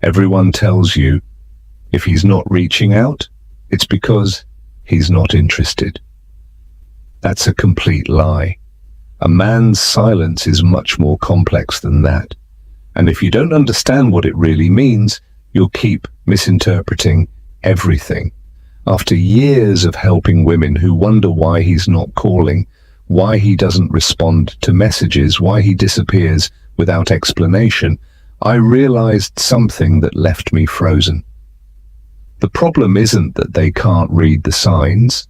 Everyone tells you if he's not reaching out, it's because he's not interested. That's a complete lie. A man's silence is much more complex than that. And if you don't understand what it really means, you'll keep misinterpreting everything. After years of helping women who wonder why he's not calling, why he doesn't respond to messages, why he disappears without explanation, I realized something that left me frozen. The problem isn't that they can't read the signs.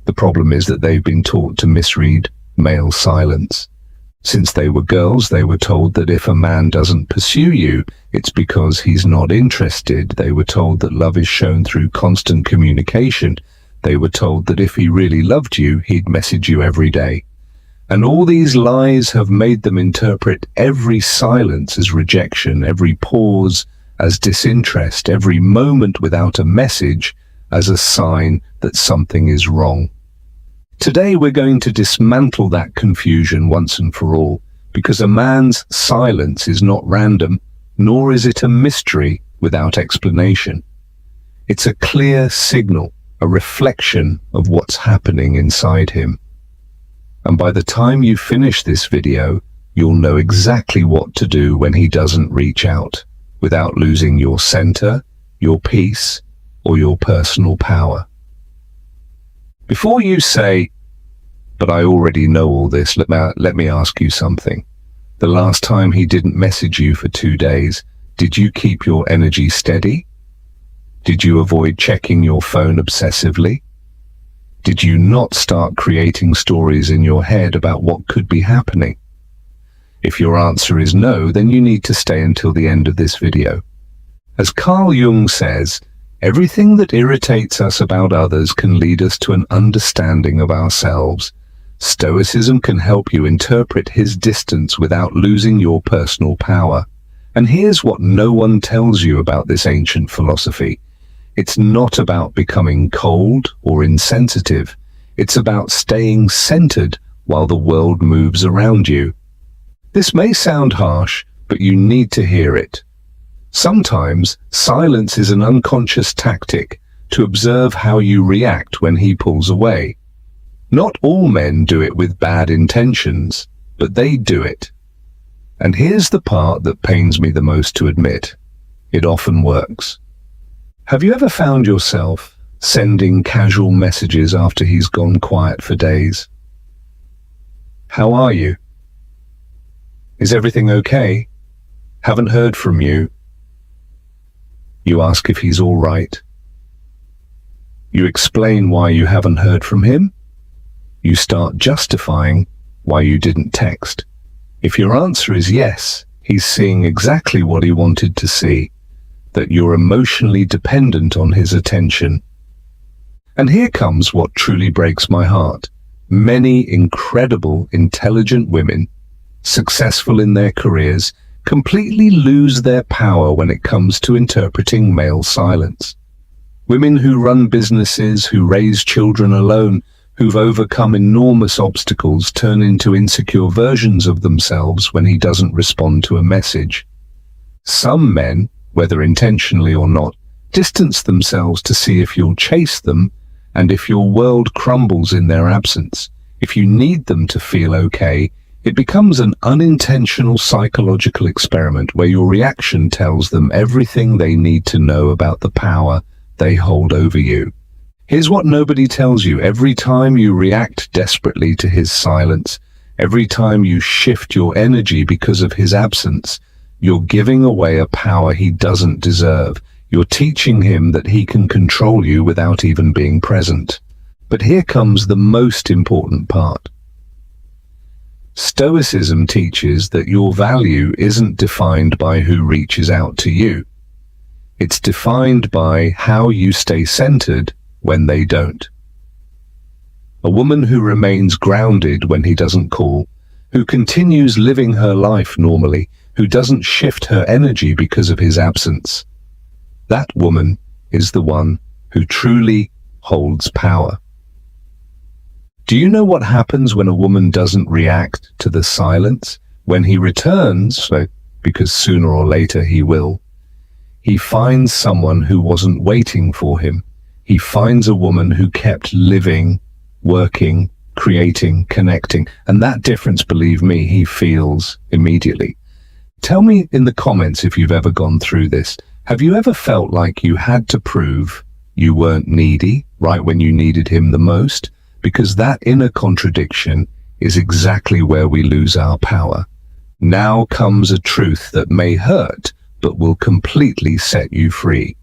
The problem is that they've been taught to misread male silence. Since they were girls, they were told that if a man doesn't pursue you, it's because he's not interested. They were told that love is shown through constant communication. They were told that if he really loved you, he'd message you every day. And all these lies have made them interpret every silence as rejection, every pause as disinterest, every moment without a message as a sign that something is wrong. Today we're going to dismantle that confusion once and for all, because a man's silence is not random, nor is it a mystery without explanation. It's a clear signal, a reflection of what's happening inside him. And by the time you finish this video, you'll know exactly what to do when he doesn't reach out, without losing your center, your peace, or your personal power. Before you say, "But I already know all this," let me ask you something. The last time he didn't message you for 2 days, did you keep your energy steady? Did you avoid checking your phone obsessively? Did you not start creating stories in your head about what could be happening? If your answer is no, then you need to stay until the end of this video. As Carl Jung says, everything that irritates us about others can lead us to an understanding of ourselves. Stoicism can help you interpret his distance without losing your personal power. And here's what no one tells you about this ancient philosophy. It's not about becoming cold or insensitive. It's about staying centered while the world moves around you. This may sound harsh, but you need to hear it. Sometimes silence is an unconscious tactic to observe how you react when he pulls away. Not all men do it with bad intentions, but they do it. And here's the part that pains me the most to admit. It often works. Have you ever found yourself sending casual messages after he's gone quiet for days? How are you? Is everything okay? Haven't heard from you. You ask if he's all right. You explain why you haven't heard from him. You start justifying why you didn't text. If your answer is yes, he's seeing exactly what he wanted to see, that you're emotionally dependent on his attention. And here comes what truly breaks my heart. Many incredible, intelligent women, successful in their careers, completely lose their power when it comes to interpreting male silence. Women who run businesses, who raise children alone, who've overcome enormous obstacles, turn into insecure versions of themselves when he doesn't respond to a message. Some men, whether intentionally or not, distance themselves to see if you'll chase them, and if your world crumbles in their absence, if you need them to feel okay, it becomes an unintentional psychological experiment where your reaction tells them everything they need to know about the power they hold over you. Here's what nobody tells you. Every time you react desperately to his silence, every time you shift your energy because of his absence, you're giving away a power he doesn't deserve. You're teaching him that he can control you without even being present. But here comes the most important part. Stoicism teaches that your value isn't defined by who reaches out to you. It's defined by how you stay centered when they don't. A woman who remains grounded when he doesn't call, who continues living her life normally, who doesn't shift her energy because of his absence. That woman is the one who truly holds power. Do you know what happens when a woman doesn't react to the silence? When he returns, because sooner or later he will, He finds someone who wasn't waiting for him. He finds a woman who kept living, working, creating, connecting. And that difference, believe me, he feels immediately. Tell me in the comments if you've ever gone through this. Have you ever felt like you had to prove you weren't needy right when you needed him the most? Because that inner contradiction is exactly where we lose our power. Now comes a truth that may hurt, but will completely set you free.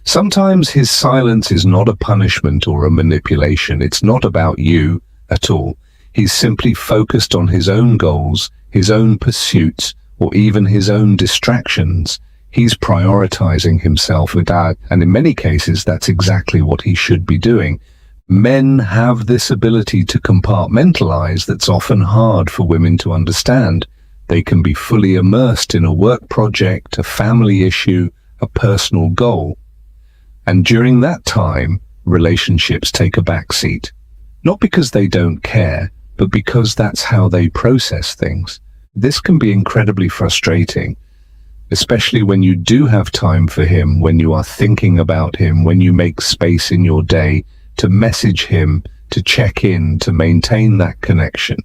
Sometimes his silence is not a punishment or a manipulation. It's not about you at all. He's simply focused on his own goals, his own pursuits, or even his own distractions. He's prioritizing himself with that, and in many cases, that's exactly what he should be doing. Men have this ability to compartmentalize that's often hard for women to understand. They can be fully immersed in a work project, a family issue, a personal goal. And during that time, relationships take a backseat. Not because they don't care, but because that's how they process things. This can be incredibly frustrating, especially when you do have time for him, when you are thinking about him, when you make space in your day to message him, to check in, to maintain that connection.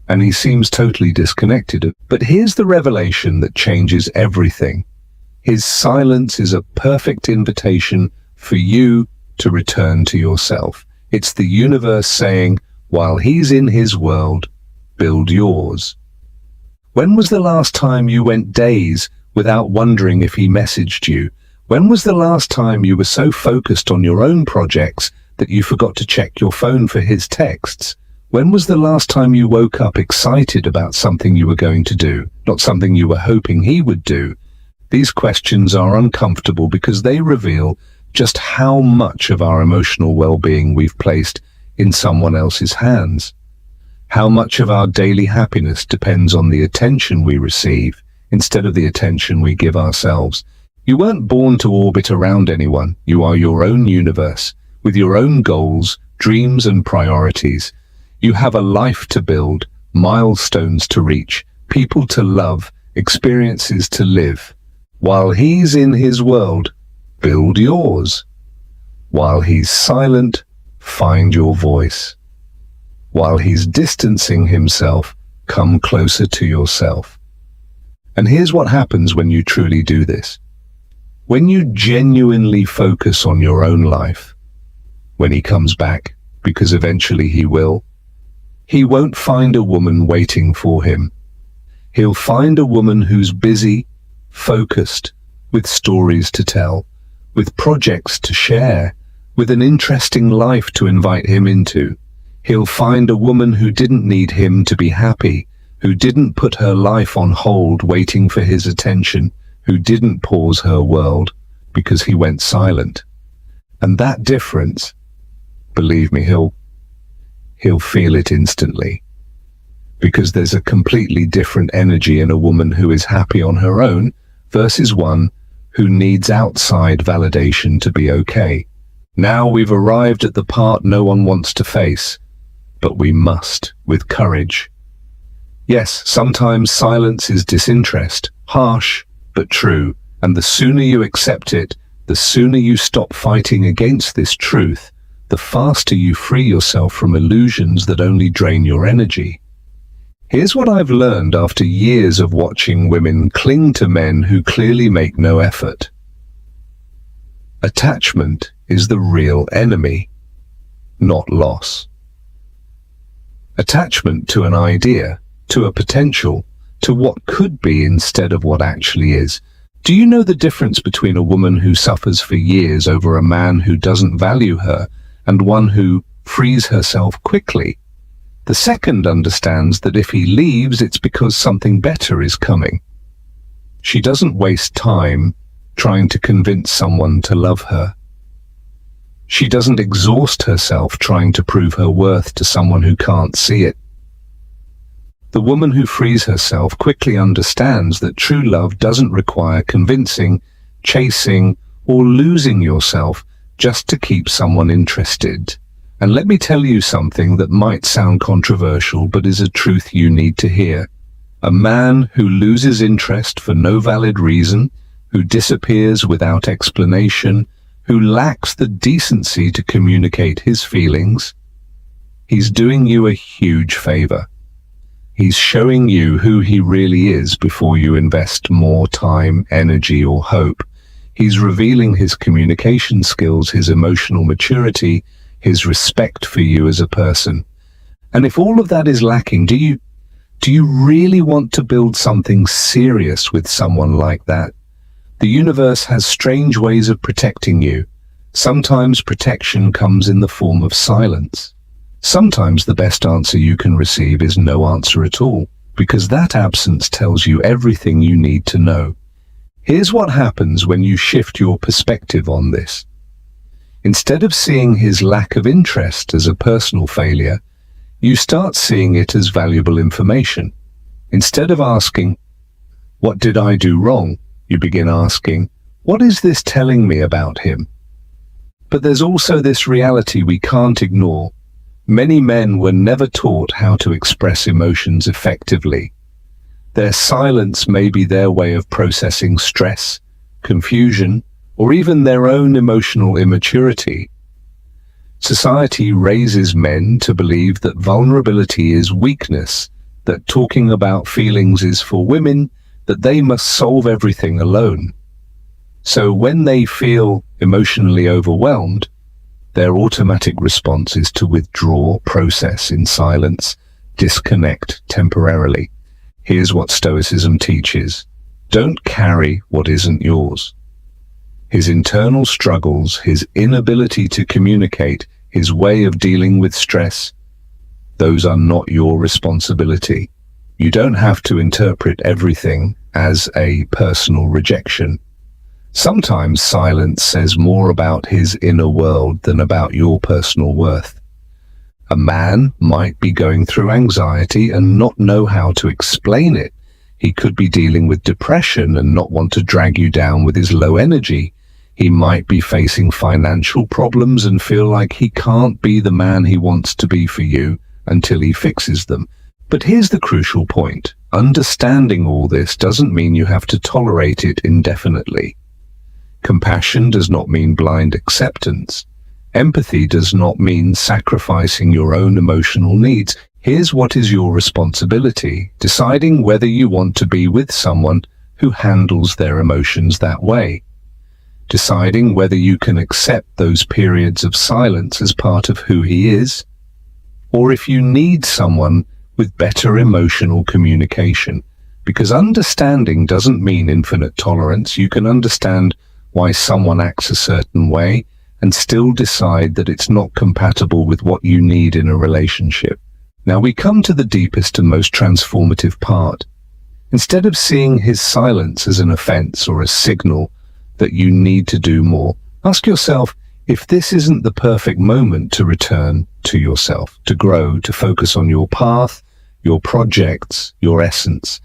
And he seems totally disconnected. But here's the revelation that changes everything. His silence is a perfect invitation for you to return to yourself. It's the universe saying, while he's in his world, build yours. When was the last time you went days without wondering if he messaged you? When was the last time you were so focused on your own projects that you forgot to check your phone for his texts? When was the last time you woke up excited about something you were going to do, not something you were hoping he would do? These questions are uncomfortable because they reveal just how much of our emotional well-being we've placed in someone else's hands. How much of our daily happiness depends on the attention we receive instead of the attention we give ourselves. You weren't born to orbit around anyone. You are your own universe, with your own goals, dreams, and priorities. You have a life to build, milestones to reach, people to love, experiences to live. While he's in his world, build yours. While he's silent, find your voice. While he's distancing himself, come closer to yourself. And here's what happens when you truly do this. When you genuinely focus on your own life, when he comes back, because eventually he will, he won't find a woman waiting for him. He'll find a woman who's busy, focused, with stories to tell, with projects to share, with an interesting life to invite him into. He'll find a woman who didn't need him to be happy, who didn't put her life on hold waiting for his attention, who didn't pause her world because he went silent. And that difference, believe me, he'll feel it instantly. Because there's a completely different energy in a woman who is happy on her own versus one who needs outside validation to be okay. Now we've arrived at the part no one wants to face, but we must, with courage. Yes, sometimes silence is disinterest, harsh, but true, and the sooner you accept it, the sooner you stop fighting against this truth, the faster you free yourself from illusions that only drain your energy. Here's what I've learned after years of watching women cling to men who clearly make no effort. Attachment is the real enemy, not loss. Attachment to an idea, to a potential, to what could be instead of what actually is. Do you know the difference between a woman who suffers for years over a man who doesn't value her and one who frees herself quickly? The second understands that if he leaves, it's because something better is coming. She doesn't waste time trying to convince someone to love her. She doesn't exhaust herself trying to prove her worth to someone who can't see it. The woman who frees herself quickly understands that true love doesn't require convincing, chasing, or losing yourself just to keep someone interested. And let me tell you something that might sound controversial, but is a truth you need to hear. A man who loses interest for no valid reason, who disappears without explanation, who lacks the decency to communicate his feelings, he's doing you a huge favor. He's showing you who he really is before you invest more time, energy, or hope. He's revealing his communication skills, his emotional maturity, his respect for you as a person. And if all of that is lacking, do you really want to build something serious with someone like that? The universe has strange ways of protecting you. Sometimes protection comes in the form of silence. Sometimes the best answer you can receive is no answer at all, because that absence tells you everything you need to know. Here's what happens when you shift your perspective on this. Instead of seeing his lack of interest as a personal failure, you start seeing it as valuable information. Instead of asking, "What did I do wrong?" you begin asking, "What is this telling me about him?" But there's also this reality we can't ignore. Many men were never taught how to express emotions effectively. Their silence may be their way of processing stress, confusion, or even their own emotional immaturity. Society raises men to believe that vulnerability is weakness, that talking about feelings is for women, that they must solve everything alone. So when they feel emotionally overwhelmed, their automatic response is to withdraw, process in silence, disconnect temporarily. Here's what Stoicism teaches. Don't carry what isn't yours. His internal struggles, his inability to communicate, his way of dealing with stress, those are not your responsibility. You don't have to interpret everything as a personal rejection. Sometimes silence says more about his inner world than about your personal worth. A man might be going through anxiety and not know how to explain it. He could be dealing with depression and not want to drag you down with his low energy. He might be facing financial problems and feel like he can't be the man he wants to be for you until he fixes them. But here's the crucial point. Understanding all this doesn't mean you have to tolerate it indefinitely. Compassion does not mean blind acceptance. Empathy does not mean sacrificing your own emotional needs. Here's what is your responsibility: deciding whether you want to be with someone who handles their emotions that way. Deciding whether you can accept those periods of silence as part of who he is, or if you need someone with better emotional communication. Because understanding doesn't mean infinite tolerance. You can understand why someone acts a certain way and still decide that it's not compatible with what you need in a relationship. Now we come to the deepest and most transformative part. Instead of seeing his silence as an offense or a signal that you need to do more, ask yourself if this isn't the perfect moment to return to yourself, to grow, to focus on your path, your projects, your essence.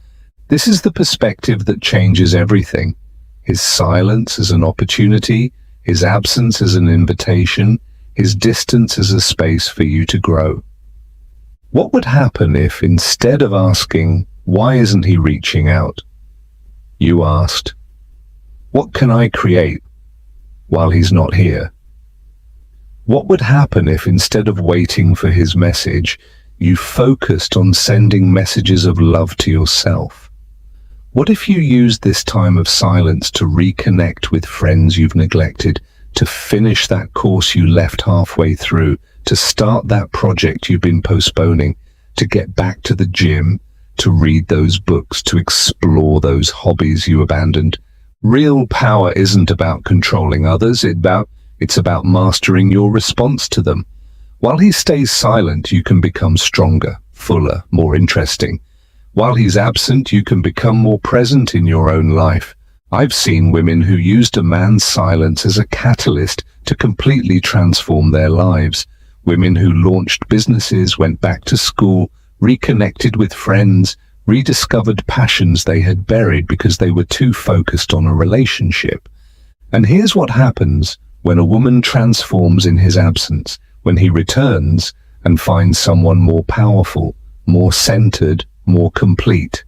This is the perspective that changes everything. His silence as an opportunity, his absence as an invitation, his distance as a space for you to grow. What would happen if, instead of asking, "Why isn't he reaching out?" you asked, "What can I create while he's not here?" What would happen if, instead of waiting for his message, you focused on sending messages of love to yourself? What if you used this time of silence to reconnect with friends you've neglected, to finish that course you left halfway through, to start that project you've been postponing, to get back to the gym, to read those books, to explore those hobbies you abandoned? Real power isn't about controlling others, it's about mastering your response to them. While he stays silent, you can become stronger, fuller, more interesting. While he's absent, you can become more present in your own life. I've seen women who used a man's silence as a catalyst to completely transform their lives. Women who launched businesses, went back to school, reconnected with friends, rediscovered passions they had buried because they were too focused on a relationship. And here's what happens when a woman transforms in his absence, when he returns and finds someone more powerful, more centered, more complete.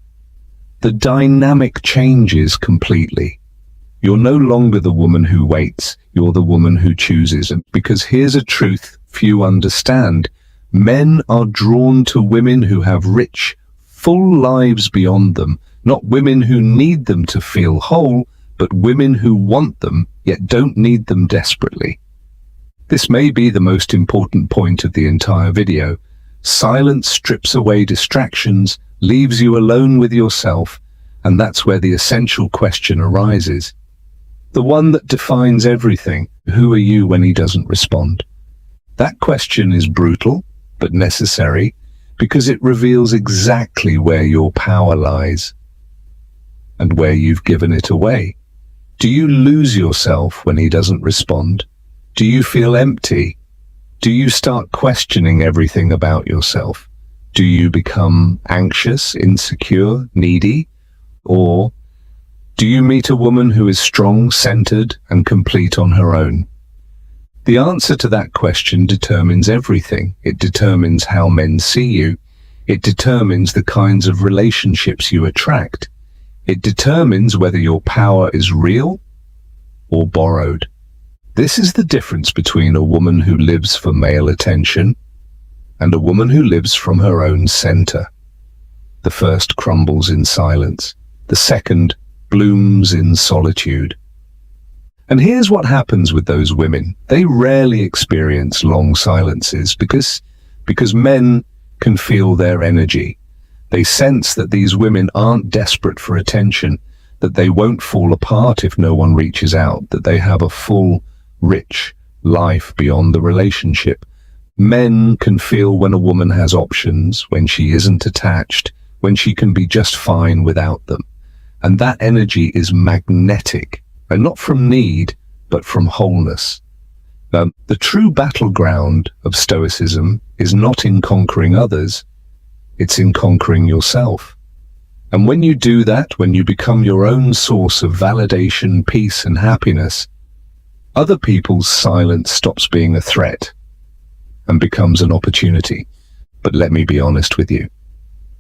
The dynamic changes completely. You're no longer the woman who waits, you're the woman who chooses. And because here's a truth few understand, men are drawn to women who have rich, full lives beyond them, not women who need them to feel whole, but women who want them, yet don't need them desperately. This may be the most important point of the entire video. Silence strips away distractions, leaves you alone with yourself, and that's where the essential question arises. The one that defines everything. Who are you when he doesn't respond? That question is brutal, but necessary, because it reveals exactly where your power lies and where you've given it away. Do you lose yourself when he doesn't respond? Do you feel empty? Do you start questioning everything about yourself? Do you become anxious, insecure, needy? Or do you meet a woman who is strong, centered, and complete on her own? The answer to that question determines everything. It determines how men see you. It determines the kinds of relationships you attract. It determines whether your power is real or borrowed. This is the difference between a woman who lives for male attention and a woman who lives from her own center. The first crumbles in silence. The second blooms in solitude. And here's what happens with those women. They rarely experience long silences because men can feel their energy. They sense that these women aren't desperate for attention, that they won't fall apart if no one reaches out, that they have a full, rich life beyond the relationship. Men can feel when a woman has options, when she isn't attached, when she can be just fine without them. And that energy is magnetic, and not from need, but from wholeness. The true battleground of Stoicism is not in conquering others, it's in conquering yourself. And when you do that, when you become your own source of validation, peace, and happiness, other people's silence stops being a threat and becomes an opportunity. But let me be honest with you.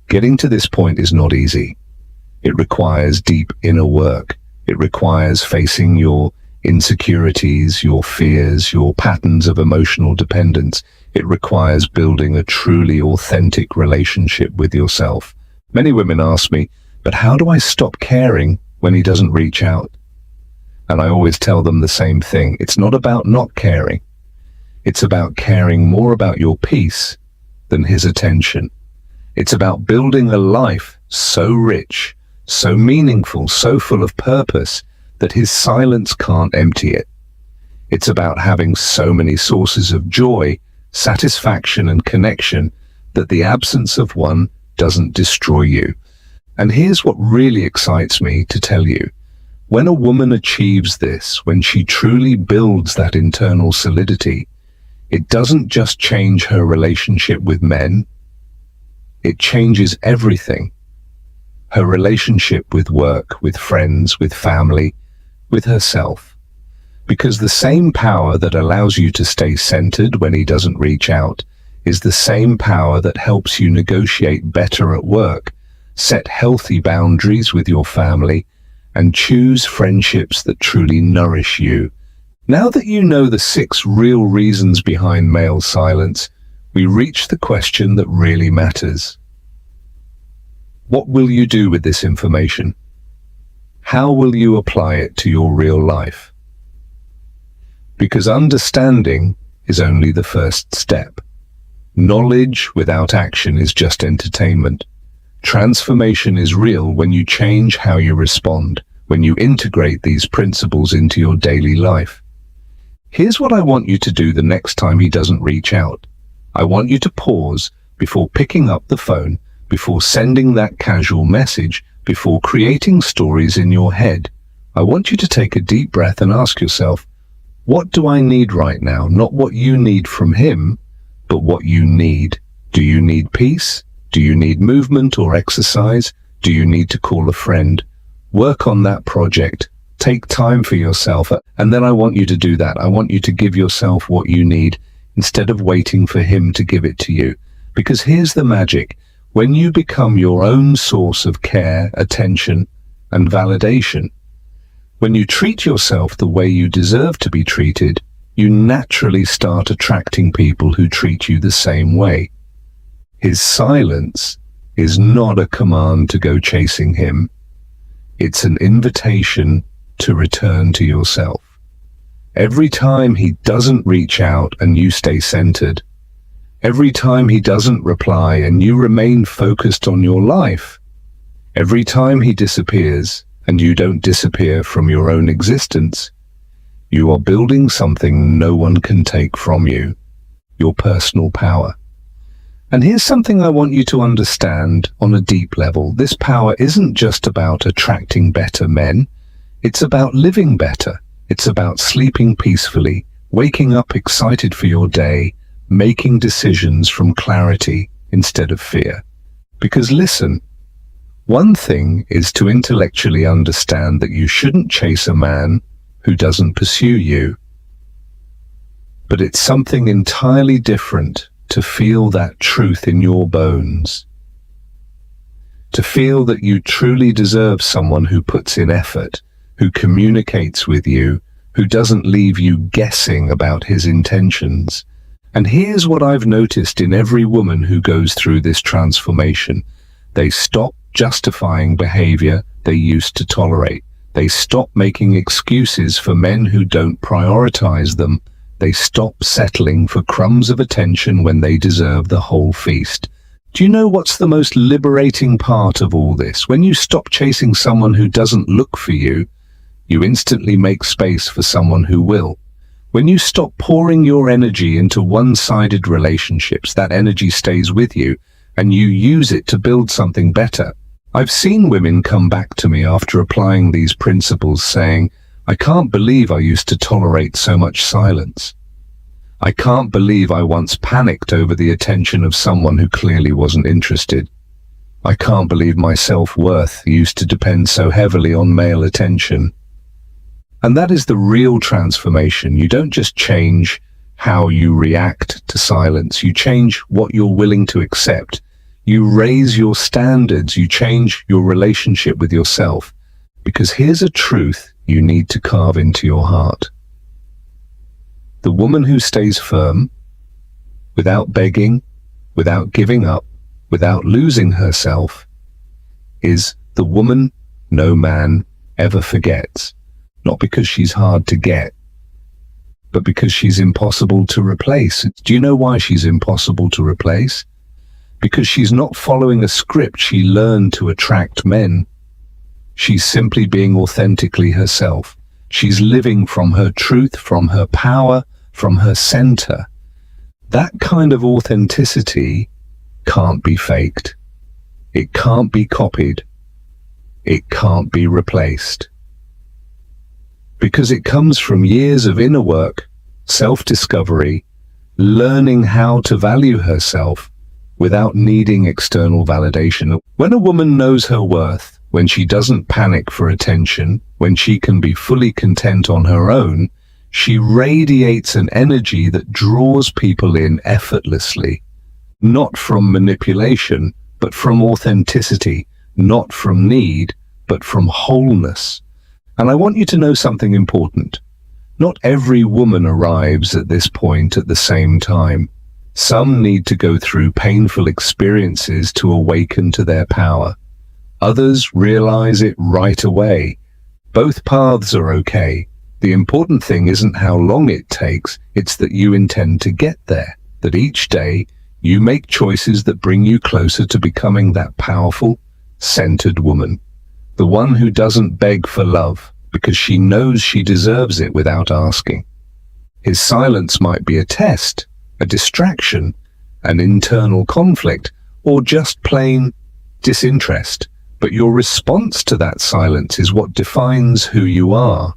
Getting to this point is not easy. It requires deep inner work. It requires facing your insecurities, your fears, your patterns of emotional dependence. It requires building a truly authentic relationship with yourself. Many women ask me, but how do I stop caring when he doesn't reach out? And I always tell them the same thing. It's not about not caring. It's about caring more about your peace than his attention. It's about building a life so rich, so meaningful, so full of purpose that his silence can't empty it. It's about having so many sources of joy, satisfaction, and connection that the absence of one doesn't destroy you. And here's what really excites me to tell you. When a woman achieves this, when she truly builds that internal solidity, it doesn't just change her relationship with men, it changes everything. Her relationship with work, with friends, with family, with herself. Because the same power that allows you to stay centered when he doesn't reach out is the same power that helps you negotiate better at work, set healthy boundaries with your family, and choose friendships that truly nourish you. Now that you know the 6 real reasons behind male silence, we reach the question that really matters. What will you do with this information? How will you apply it to your real life? Because understanding is only the first step. Knowledge without action is just entertainment. Transformation is real when you change how you respond, when you integrate these principles into your daily life. Here's what I want you to do the next time he doesn't reach out. I want you to pause before picking up the phone, before sending that casual message, before creating stories in your head. I want you to take a deep breath and ask yourself, what do I need right now? Not what you need from him, but what you need. Do you need peace? Do you need movement or exercise? Do you need to call a friend? Work on that project. Take time for yourself. And then I want you to do that. I want you to give yourself what you need instead of waiting for him to give it to you. Because here's the magic. When you become your own source of care, attention, and validation, When you treat yourself the way you deserve to be treated, you naturally start attracting people who treat you the same way. His silence is not a command to go chasing him. It's an invitation to return to yourself. Every time he doesn't reach out and you stay centered, every time he doesn't reply and you remain focused on your life, every time he disappears and you don't disappear from your own existence, you are building something no one can take from you, your personal power. And here's something I want you to understand on a deep level. This power isn't just about attracting better men. It's about living better. It's about sleeping peacefully, waking up excited for your day, making decisions from clarity instead of fear. Because listen, one thing is to intellectually understand that you shouldn't chase a man who doesn't pursue you. But it's something entirely different to feel that truth in your bones. To feel that you truly deserve someone who puts in effort, who communicates with you, who doesn't leave you guessing about his intentions. And here's what I've noticed in every woman who goes through this transformation. They stop justifying behavior they used to tolerate. They stop making excuses for men who don't prioritize them. They stop settling for crumbs of attention when they deserve the whole feast. Do you know what's the most liberating part of all this? When you stop chasing someone who doesn't look for you, you instantly make space for someone who will. When you stop pouring your energy into one-sided relationships, that energy stays with you and you use it to build something better. I've seen women come back to me after applying these principles saying, "I can't believe I used to tolerate so much silence. I can't believe I once panicked over the attention of someone who clearly wasn't interested. I can't believe my self-worth used to depend so heavily on male attention." And that is the real transformation. You don't just change how you react to silence. You change what you're willing to accept. You raise your standards. You change your relationship with yourself. Because here's a truth you need to carve into your heart. The woman who stays firm, without begging, without giving up, without losing herself, is the woman no man ever forgets. Not because she's hard to get, but because she's impossible to replace. Do you know why she's impossible to replace? Because she's not following a script she learned to attract men. She's simply being authentically herself. She's living from her truth, from her power, from her center. That kind of authenticity can't be faked. It can't be copied. It can't be replaced. Because it comes from years of inner work, self-discovery, learning how to value herself without needing external validation. When a woman knows her worth, when she doesn't panic for attention, when she can be fully content on her own, she radiates an energy that draws people in effortlessly. Not from manipulation, but from authenticity. Not from need, but from wholeness. And I want you to know something important. Not every woman arrives at this point at the same time. Some need to go through painful experiences to awaken to their power. Others realize it right away. Both paths are okay. The important thing isn't how long it takes, it's that you intend to get there. That each day you make choices that bring you closer to becoming that powerful, centered woman. The one who doesn't beg for love because she knows she deserves it without asking. His silence might be a test, a distraction, an internal conflict, or just plain disinterest. But your response to that silence is what defines who you are.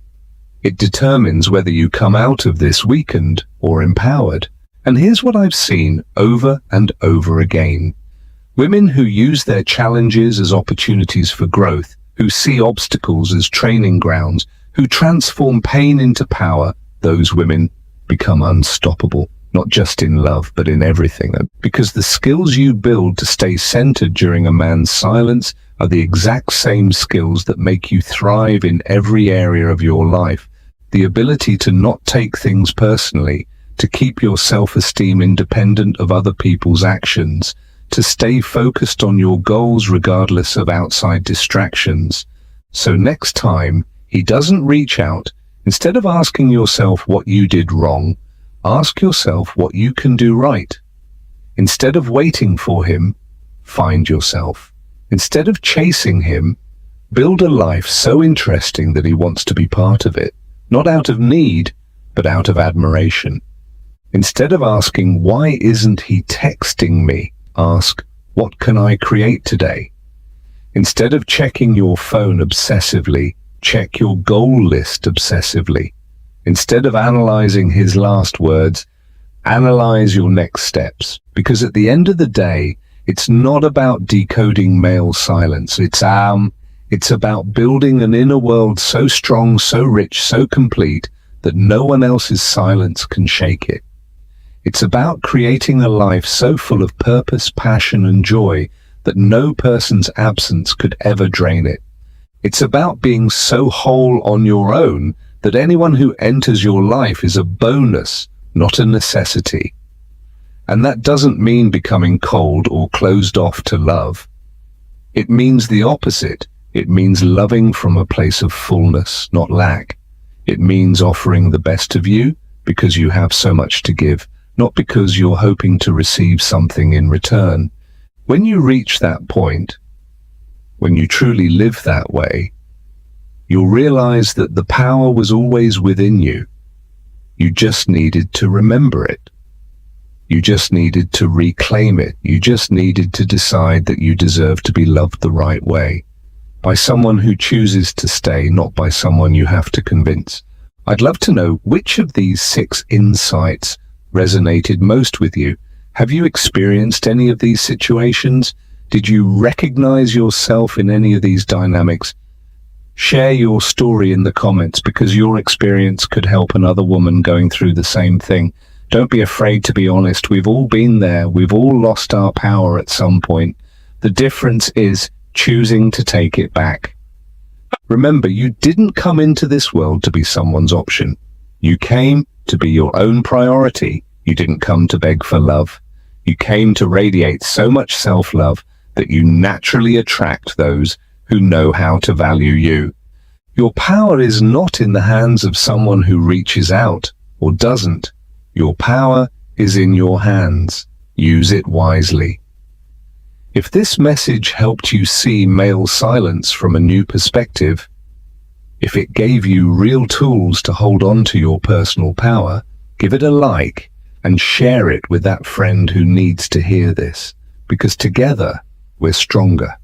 It determines whether you come out of this weakened or empowered. And here's what I've seen over and over again. Women who use their challenges as opportunities for growth, who see obstacles as training grounds, who transform pain into power, those women become unstoppable, not just in love, but in everything. Because the skills you build to stay centered during a man's silence are the exact same skills that make you thrive in every area of your life. The ability to not take things personally, to keep your self-esteem independent of other people's actions, to stay focused on your goals regardless of outside distractions. So next time he doesn't reach out, instead of asking yourself what you did wrong, ask yourself what you can do right. Instead of waiting for him, find yourself. Instead of chasing him, build a life so interesting that he wants to be part of it, not out of need, but out of admiration. Instead of asking, why isn't he texting me? Ask, what can I create today? Instead of checking your phone obsessively, check your goal list obsessively. Instead of analyzing his last words, analyze your next steps. Because at the end of the day, it's not about decoding male silence. It's about building an inner world so strong, so rich, so complete that no one else's silence can shake it. It's about creating a life so full of purpose, passion, and joy that no person's absence could ever drain it. It's about being so whole on your own that anyone who enters your life is a bonus, not a necessity. And that doesn't mean becoming cold or closed off to love. It means the opposite. It means loving from a place of fullness, not lack. It means offering the best of you because you have so much to give, not because you're hoping to receive something in return. When you reach that point, when you truly live that way, you'll realize that the power was always within you. You just needed to remember it. You just needed to reclaim it. You just needed to decide that you deserve to be loved the right way, by someone who chooses to stay, not by someone you have to convince. I'd love to know which of these 6 insights resonated most with you. Have you experienced any of these situations? Did you recognize yourself in any of these dynamics? Share your story in the comments, because your experience could help another woman going through the same thing. Don't be afraid to be honest. We've all been there. We've all lost our power at some point. The difference is choosing to take it back. Remember, you didn't come into this world to be someone's option. You came to be your own priority. You didn't come to beg for love. You came to radiate so much self-love that you naturally attract those who know how to value you. Your power is not in the hands of someone who reaches out or doesn't. Your power is in your hands. Use it wisely. If this message helped you see male silence from a new perspective, if it gave you real tools to hold on to your personal power, give it a like and share it with that friend who needs to hear this, because together we're stronger.